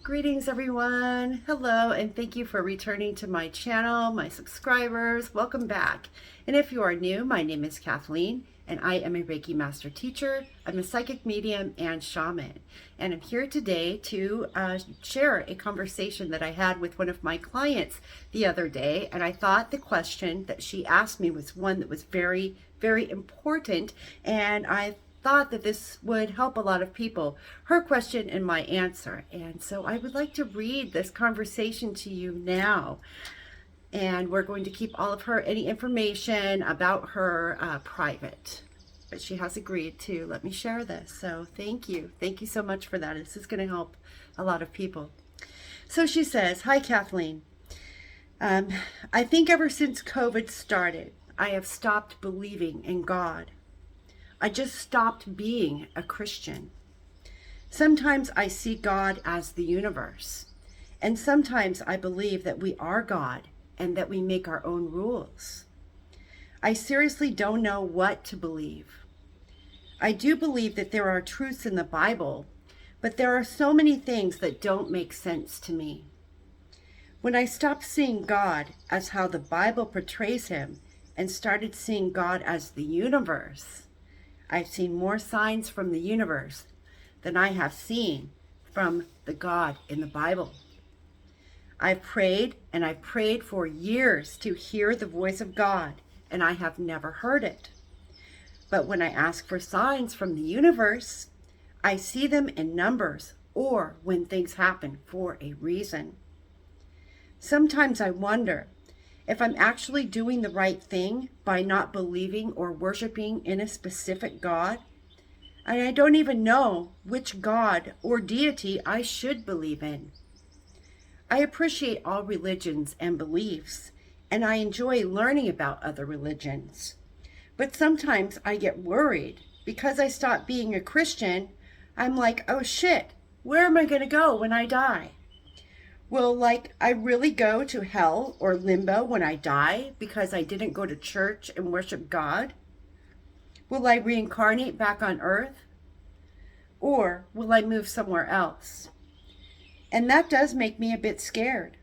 Greetings everyone. Hello and thank you for returning to my channel, my subscribers. Welcome back. And if you are new, my name is Kathleen and I am a Reiki Master Teacher. I'm a psychic medium and shaman. And I'm here today to share a conversation that I had with one of my clients the other day. And I thought the question that she asked me was one that was very, very important. And I thought that this would help a lot of people, her question and my answer. And so I would like to read this conversation to you now. And we're going to keep all of her, any information about her private. But she has agreed to let me share this. So thank you. Thank you so much for that. This is going to help a lot of people. So she says, "Hi, Kathleen. I think ever since COVID started, I have stopped believing in God. I just stopped being a Christian. Sometimes I see God as the universe, and sometimes I believe that we are God and that we make our own rules. I seriously don't know what to believe. I do believe that there are truths in the Bible, but there are so many things that don't make sense to me. When I stopped seeing God as how the Bible portrays him and started seeing God as the universe, I've seen more signs from the universe than I have seen from the God in the Bible. I've prayed and I've prayed for years to hear the voice of God, and I have never heard it. But when I ask for signs from the universe, I see them in numbers or when things happen for a reason. Sometimes I wonder if I'm actually doing the right thing by not believing or worshiping in a specific God, and I don't even know which God or deity I should believe in. I appreciate all religions and beliefs, and I enjoy learning about other religions. But sometimes I get worried because I stopped being a Christian. I'm like, oh shit, where am I going to go when I die? Will, I really go to hell or limbo when I die because I didn't go to church and worship God? Will I reincarnate back on earth? Or will I move somewhere else? And that does make me a bit scared.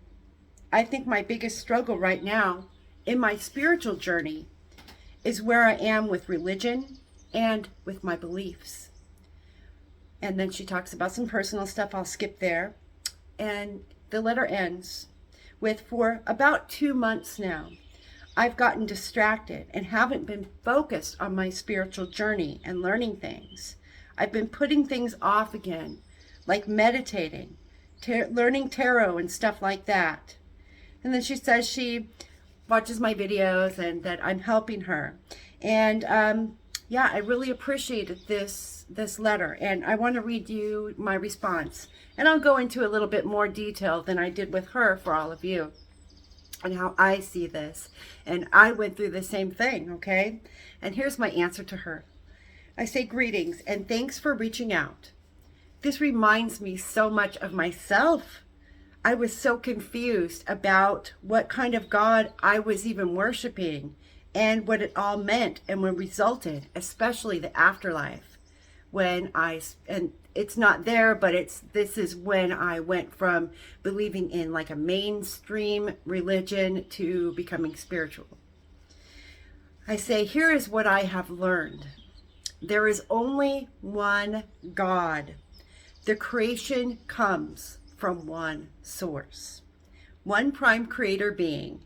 I think my biggest struggle right now in my spiritual journey is where I am with religion and with my beliefs." And then she talks about some personal stuff. I'll skip there. And the letter ends with, "For about 2 months now, I've gotten distracted and haven't been focused on my spiritual journey and learning things. I've been putting things off again, like meditating, learning tarot and stuff like that." And then she says she watches my videos and that I'm helping her. And yeah, I really appreciated this letter, and I want to read you my response. And I'll go into a little bit more detail than I did with her for all of you and how I see this. And I went through the same thing, okay? And here's my answer to her. I say, "Greetings and thanks for reaching out. This reminds me so much of myself. I was so confused about what kind of God I was even worshiping and what it all meant and what resulted, especially the afterlife. And it's not there, but this is when I went from believing in like a mainstream religion to becoming spiritual. I say, here is what I have learned. There is only one God. The creation comes from one source, one prime creator being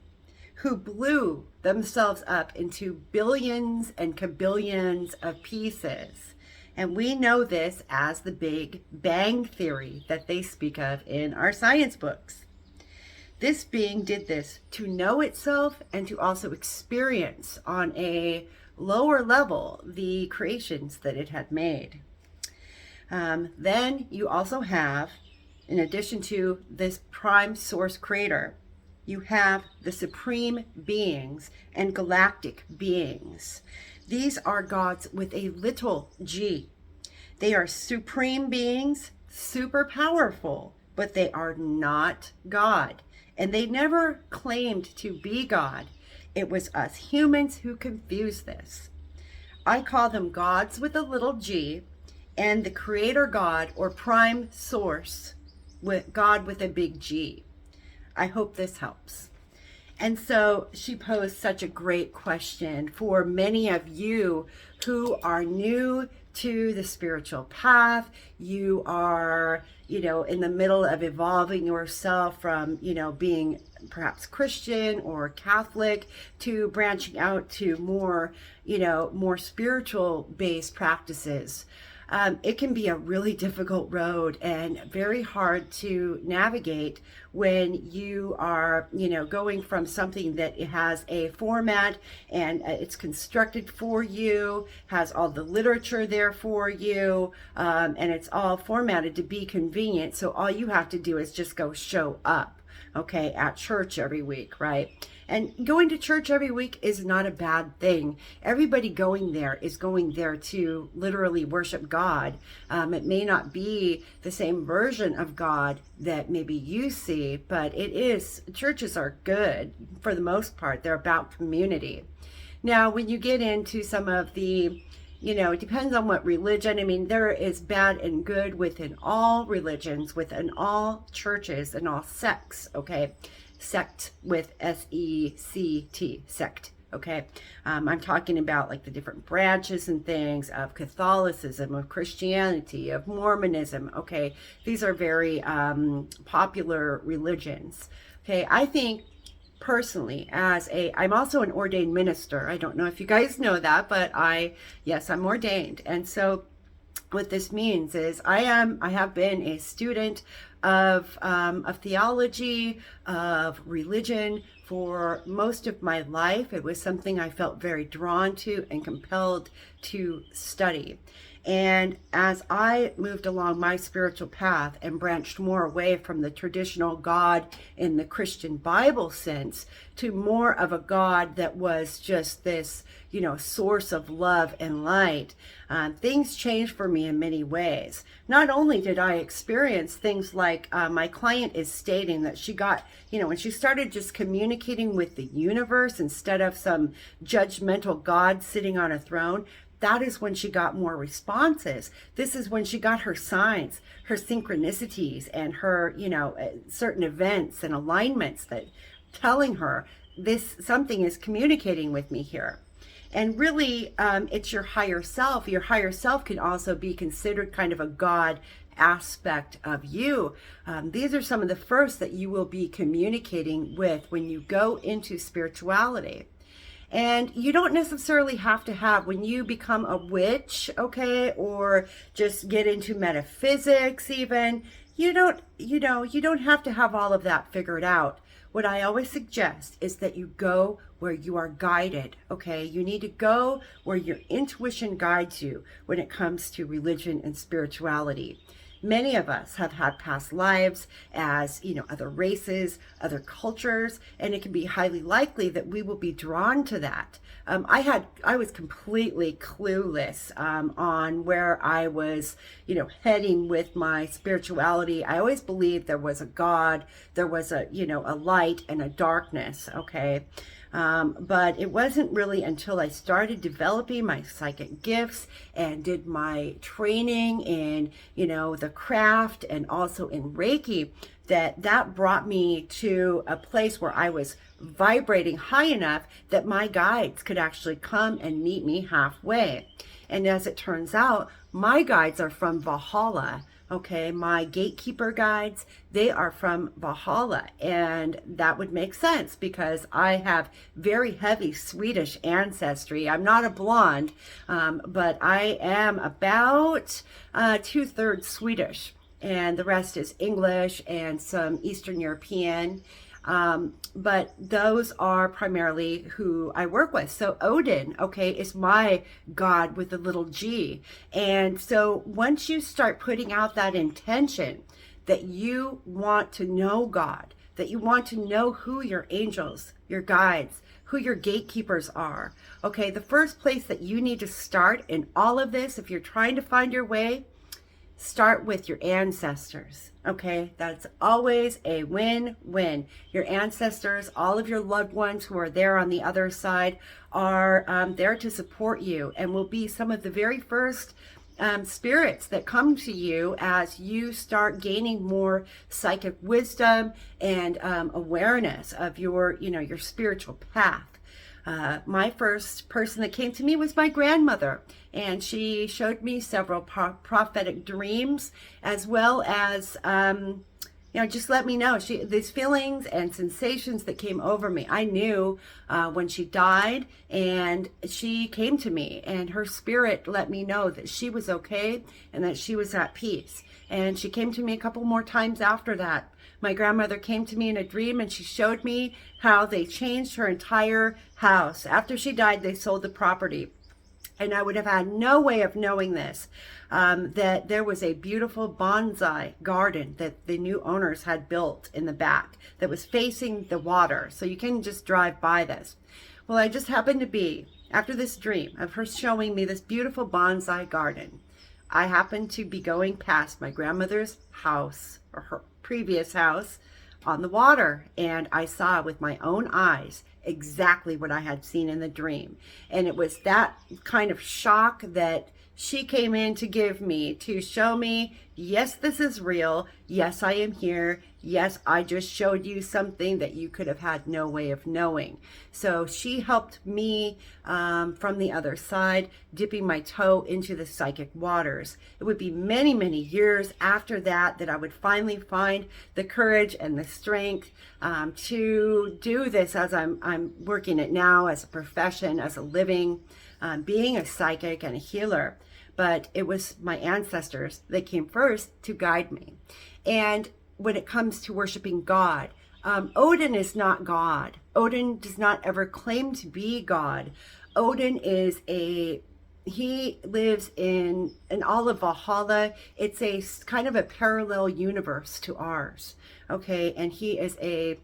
who blew themselves up into billions and kabillions of pieces. And we know this as the Big Bang Theory that they speak of in our science books. This being did this to know itself and to also experience on a lower level the creations that it had made. Then you also have, in addition to this prime source creator, you have the supreme beings and galactic beings. These are gods with a little g. They are supreme beings, super powerful, but they are not God. And they never claimed to be God. It was us humans who confused this. I call them gods with a little g, and the creator God or prime source with God with a big G. I hope this helps. And so she posed such a great question for many of you who are new to the spiritual path. You are, in the middle of evolving yourself from, being perhaps Christian or Catholic to branching out to more, more spiritual based practices. It can be a really difficult road and very hard to navigate when you are, going from something that it has a format and it's constructed for you, has all the literature there for you, and it's all formatted to be convenient. So all you have to do is just go show up, okay, at church every week, right? And going to church every week is not a bad thing. Everybody going there is going there to literally worship God. It may not be the same version of God that maybe you see, but churches are good for the most part. They're about community. Now, when you get into some of the, it depends on what religion. I mean, there is bad and good within all religions, within all churches and all sects, okay? Sect with S-E-C-T, sect, okay? I'm talking about like the different branches and things of Catholicism, of Christianity, of Mormonism, okay? These are very popular religions, okay? I think personally, I'm also an ordained minister. I don't know if you guys know that, but yes, I'm ordained. And so what this means is I have been a student of theology, of religion for most of my life. It was something I felt very drawn to and compelled to study. And as I moved along my spiritual path and branched more away from the traditional God in the Christian Bible sense to more of a God that was just this, source of love and light, things changed for me in many ways. Not only did I experience things like my client is stating that she got, when she started just communicating with the universe instead of some judgmental God sitting on a throne, that is when she got more responses. This is when she got her signs, her synchronicities, and her, certain events and alignments that telling her something is communicating with me here. And really, it's your higher self. Your higher self can also be considered kind of a God aspect of you. These are some of the first that you will be communicating with when you go into spirituality. And you don't necessarily have to have, when you become a witch, okay, or just get into metaphysics even, you don't have to have all of that figured out. What I always suggest is that you go where you are guided, okay? You need to go where your intuition guides you when it comes to religion and spirituality. Many of us have had past lives as, other races, other cultures, and it can be highly likely that we will be drawn to that. I was completely clueless on where I was, heading with my spirituality. I always believed there was a God, there was a light and a darkness, okay? But it wasn't really until I started developing my psychic gifts and did my training in, the craft and also in Reiki that brought me to a place where I was vibrating high enough that my guides could actually come and meet me halfway. And as it turns out, my guides are from Valhalla. Okay, my gatekeeper guides, they are from Valhalla, and that would make sense because I have very heavy Swedish ancestry. I'm not a blonde, but I am about 2/3 Swedish, and the rest is English and some Eastern European. But those are primarily who I work with. So Odin, okay, is my God with a little g. And so once you start putting out that intention that you want to know God, that you want to know who your angels, your guides, who your gatekeepers are, okay, the first place that you need to start in all of this, if you're trying to find your way, start with your ancestors, okay? That's always a win-win. Your ancestors, all of your loved ones who are there on the other side are there to support you and will be some of the very first spirits that come to you as you start gaining more psychic wisdom and awareness of your, your spiritual path. My first person that came to me was my grandmother, and she showed me several prophetic dreams, as well as just let me know these feelings and sensations that came over me. I knew when she died, and she came to me, and her spirit let me know that she was okay and that she was at peace. And she came to me a couple more times after that. My grandmother came to me in a dream, and she showed me how they changed her entire house. After she died, they sold the property. And I would have had no way of knowing this, that there was a beautiful bonsai garden that the new owners had built in the back that was facing the water. So you can just drive by this. Well, I just happened to be, after this dream of her showing me this beautiful bonsai garden, I happened to be going past my grandmother's house, or her previous house, on the water, and I saw with my own eyes exactly what I had seen in the dream. And it was that kind of shock that she came in to give me, to show me, yes, this is real. Yes, I am here. Yes, I just showed you something that you could have had no way of knowing. So she helped me from the other side, dipping my toe into the psychic waters. It would be many, many years after that that I would finally find the courage and the strength to do this as I'm working it now as a profession, as a living, being a psychic and a healer. But it was my ancestors that came first to guide me. And when it comes to worshiping God, Odin is not God. Odin does not ever claim to be God. Odin is he lives in all of Valhalla. It's a kind of a parallel universe to ours. Okay, and he is a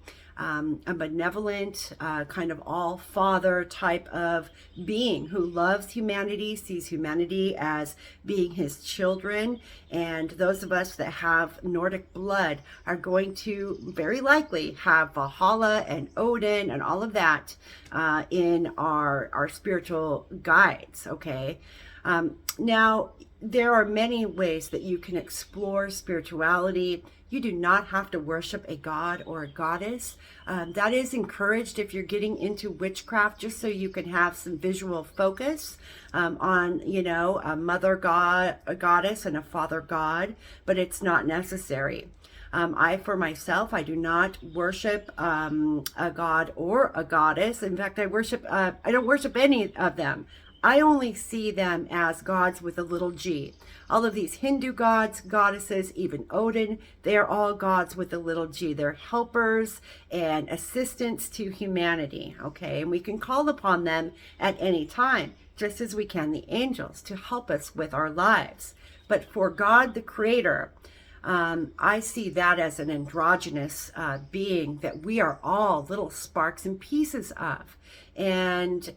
benevolent, kind of all-father type of being who loves humanity, sees humanity as being his children. And those of us that have Nordic blood are going to very likely have Valhalla and Odin and all of that in our spiritual guides, okay? Now, there are many ways that you can explore spirituality. You do not have to worship a god or a goddess. That is encouraged if you're getting into witchcraft, just so you can have some visual focus on, a mother god, a goddess, and a father god, but it's not necessary. For myself, I do not worship a god or a goddess. In fact, I don't worship any of them. I only see them as gods with a little g. All of these Hindu gods, goddesses, even Odin, they are all gods with a little g. They're helpers and assistants to humanity, okay? And we can call upon them at any time, just as we can the angels, to help us with our lives. But for God, the Creator, I see that as an androgynous being that we are all little sparks and pieces of. And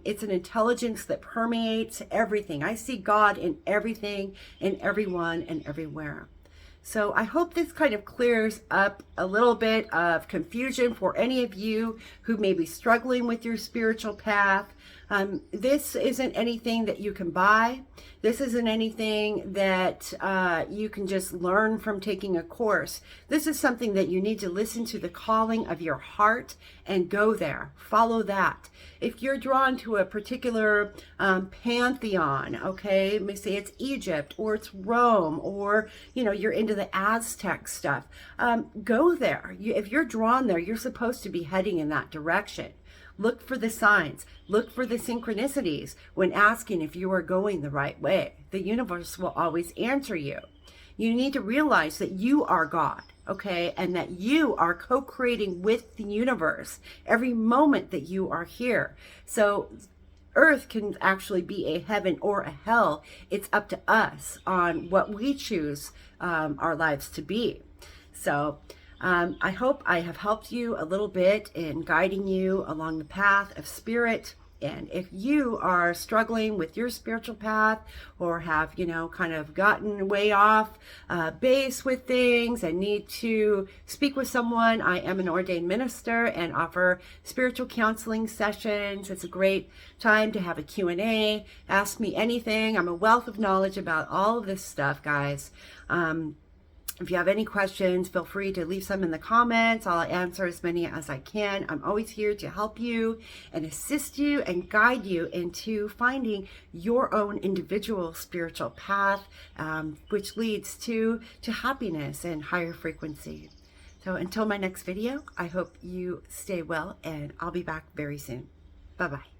it's an intelligence that permeates everything. I see God in everything, in everyone, and everywhere. So I hope this kind of clears up a little bit of confusion for any of you who may be struggling with your spiritual path. This isn't anything that you can buy. This isn't anything that you can just learn from taking a course. This is something that you need to listen to the calling of your heart and go there. Follow that. If you're drawn to a particular pantheon, okay, let me say it's Egypt or it's Rome, or you're into the Aztec stuff, go there. If you're drawn there, you're supposed to be heading in that direction. Look for the signs. Look for the synchronicities when asking if you are going the right way. The universe will always answer you. You need to realize that you are God, okay? And that you are co-creating with the universe every moment that you are here. So Earth can actually be a heaven or a hell. It's up to us on what we choose our lives to be. So I hope I have helped you a little bit in guiding you along the path of spirit And if you are struggling with your spiritual path or have, kind of gotten way off base with things and need to speak with someone, I am an ordained minister and offer spiritual counseling sessions. It's a great time to have a Q&A. Ask me anything. I'm a wealth of knowledge about all of this stuff, guys. If you have any questions, feel free to leave some in the comments. I'll answer as many as I can. I'm always here to help you and assist you and guide you into finding your own individual spiritual path, which leads to happiness and higher frequency. So until my next video, I hope you stay well, and I'll be back very soon. Bye-bye.